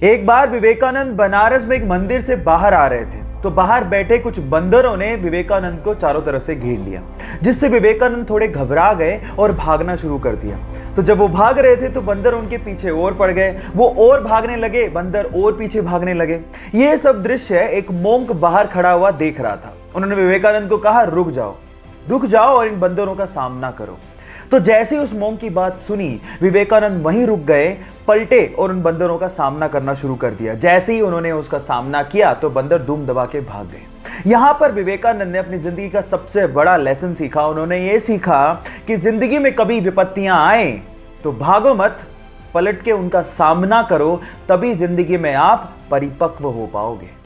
एक बार विवेकानंद बनारस में एक मंदिर से बाहर आ रहे थे तो बाहर बैठे कुछ बंदरों ने विवेकानंद को चारों तरफ से घेर लिया, जिससे विवेकानंद थोड़े घबरा गए और भागना शुरू कर दिया। तो जब वो भाग रहे थे तो बंदर उनके पीछे और पड़ गए, वो और भागने लगे, बंदर और पीछे भागने लगे। ये सब दृश्य एक मोंक बाहर खड़ा हुआ देख रहा था। उन्होंने विवेकानंद को कहा, रुक जाओ और इन बंदरों का सामना करो। तो जैसे ही उस मोंक की बात सुनी, विवेकानंद वहीं रुक गए, पलटे और उन बंदरों का सामना करना शुरू कर दिया। जैसे ही उन्होंने उसका सामना किया तो बंदर धूम दबा के भाग गए। यहां पर विवेकानंद ने अपनी जिंदगी का सबसे बड़ा लेसन सीखा। उन्होंने ये सीखा कि जिंदगी में कभी विपत्तियां आए तो भागो मत, पलट के उनका सामना करो, तभी जिंदगी में आप परिपक्व हो पाओगे।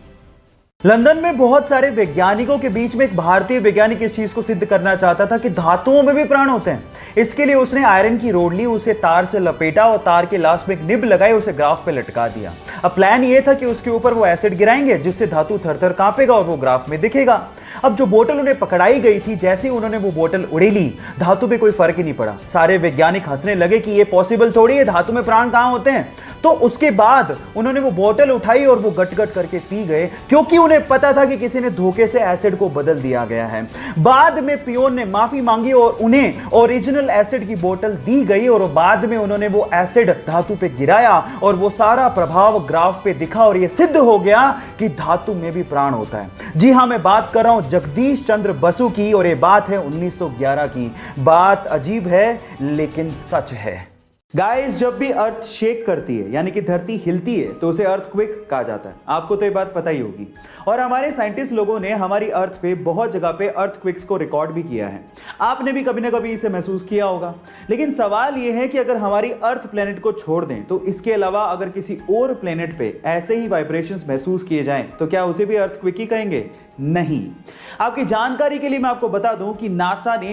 लंदन में बहुत सारे वैज्ञानिकों के बीच में एक भारतीय वैज्ञानिक इस चीज को सिद्ध करना चाहता था कि धातुओं में भी प्राण होते हैं। इसके लिए उसने आयरन की रोड ली, उसे तार से लपेटा और तार के लास्ट में एक निब लगाई, उसे ग्राफ पे लटका दिया। अब प्लान ये था कि उसके ऊपर वो एसिड गिराएंगे जिससे धातु थर-थर कांपेगा और वो ग्राफ में दिखेगा। अब जो बोतल उन्हें पकड़ाई गई थी, जैसे ही उन्होंने वो बोतल उड़ेली, धातु पे कोई फर्क ही नहीं पड़ा। सारे वैज्ञानिक हंसने लगे कि ये पॉसिबल थोड़ी है, धातु में प्राण कहां होते हैं। तो उसके बाद उन्होंने वो बोतल उठाई और वो गट-गट करके पी गए, क्योंकि उन्हें पता था कि किसी ने धोखे से एसिड को बदल दिया गया है। बाद में पियोन ने माफी मांगी और उन्हें ओरिजिनल एसिड की बोतल दी गई और बाद में उन्होंने वो एसिड धातु पे गिराया और वो सारा प्रभाव ग्राफ पे दिखा और ये सिद्ध हो गया कि धातु में भी प्राण होता है। जी हां, मैं बात कर रहा हूं जगदीश चंद्र बसु की और ये बात है 1911 की। बात अजीब है लेकिन सच है। गाइस, जब भी अर्थ शेक करती है यानी कि धरती हिलती है तो उसे अर्थक्वेक कहा जाता है। आपको तो ये बात पता ही होगी। और हमारे साइंटिस्ट लोगों ने हमारी अर्थ पे बहुत जगह पे अर्थक्वेक्स को रिकॉर्ड भी किया है। आपने भी कभी ना कभी इसे महसूस किया होगा। लेकिन सवाल ये है कि अगर हमारी अर्थ प्लेनेट को छोड़ दें तो इसके अलावा अगर किसी और प्लेनेट पे ऐसे ही वाइब्रेशंस महसूस किए जाएं तो क्या उसे भी अर्थक्वेक ही कहेंगे? नहीं। आपकी जानकारी के लिए मैं आपको बता दूं कि नासा ने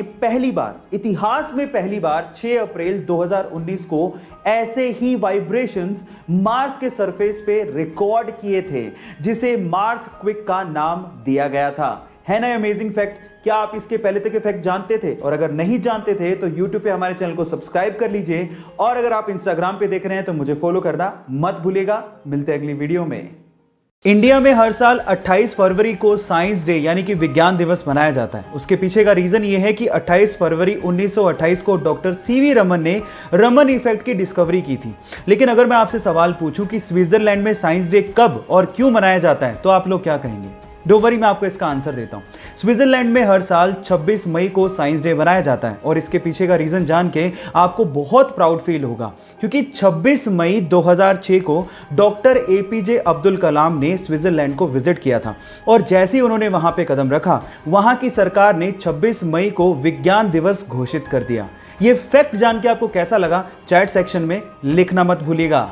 इतिहास में पहली बार 6 अप्रैल 2019 को ऐसे ही वाइब्रेशंस मार्स के सरफेस पे रिकॉर्ड किए थे, जिसे मार्स क्विक का नाम दिया गया था। है ना अमेजिंग फैक्ट? क्या आप इसके पहले तक के फैक्ट जानते थे? और अगर नहीं जानते थे तो YouTube पे हमारे चैनल को सब्सक्राइब कर लीजिए और अगर आप Instagram पे देख रहे हैं तो मुझे फॉलो करना मत भूलिएगा। मिलते हैं अगली वीडियो में। इंडिया में हर साल 28 फरवरी को साइंस डे यानी कि विज्ञान दिवस मनाया जाता है। उसके पीछे का रीजन ये है कि 28 फरवरी 1928 को डॉक्टर सीवी रमन ने रमन इफेक्ट की डिस्कवरी की थी। लेकिन अगर मैं आपसे सवाल पूछूं कि स्विट्जरलैंड में साइंस डे कब और क्यों मनाया जाता है तो आप लोग क्या कहेंगे? डोंट वरी, मैं आपको इसका आंसर देता हूं। स्विट्जरलैंड में हर साल 26 मई को साइंस डे मनाया जाता है और इसके पीछे का रीजन जान के आपको बहुत प्राउड फील होगा, क्योंकि 26 मई 2006 को डॉक्टर एपीजे अब्दुल कलाम ने स्विट्जरलैंड को विजिट किया था और जैसे ही उन्होंने वहां पे कदम रखा, वहां की सरकार ने 26 मई को विज्ञान दिवस घोषित कर दिया। ये फैक्ट जान के आपको कैसा लगा, चैट सेक्शन में लिखना मत भूलिएगा।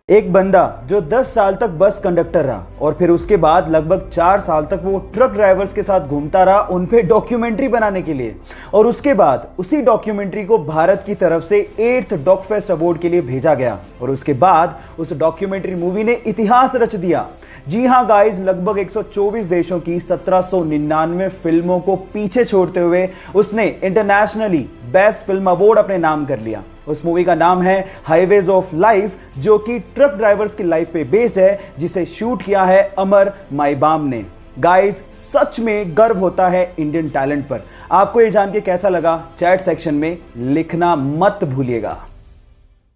एक बंदा जो 10 साल तक बस कंडक्टर रहा और फिर उसके बाद लगभग 4 साल तक वो ट्रक ड्राइवर्स के साथ घूमता रहा उन पे डॉक्यूमेंट्री बनाने के लिए, और उसके बाद उसी डॉक्यूमेंट्री को भारत की तरफ से 8th डॉकफेस्ट अवार्ड के लिए भेजा गया और उसके बाद उस डॉक्यूमेंट्री मूवी ने इतिहास रच दिया। जी हां गाइस, लगभग 124 देशों की 1799 फिल्मों को पीछे छोड़ते हुए उसने इंटरनेशनली बेस्ट फिल्म अवार्ड अपने नाम कर लिया। उस मूवी का नाम है हाईवेज ऑफ लाइफ, जो कि ट्रक ड्राइवर्स की लाइफ पे बेस्ड है, जिसे शूट किया है अमर माईबाम ने। गाइस, सच में गर्व होता है इंडियन टैलेंट पर। आपको ये जान के कैसा लगा, चैट सेक्शन में लिखना मत भूलिएगा।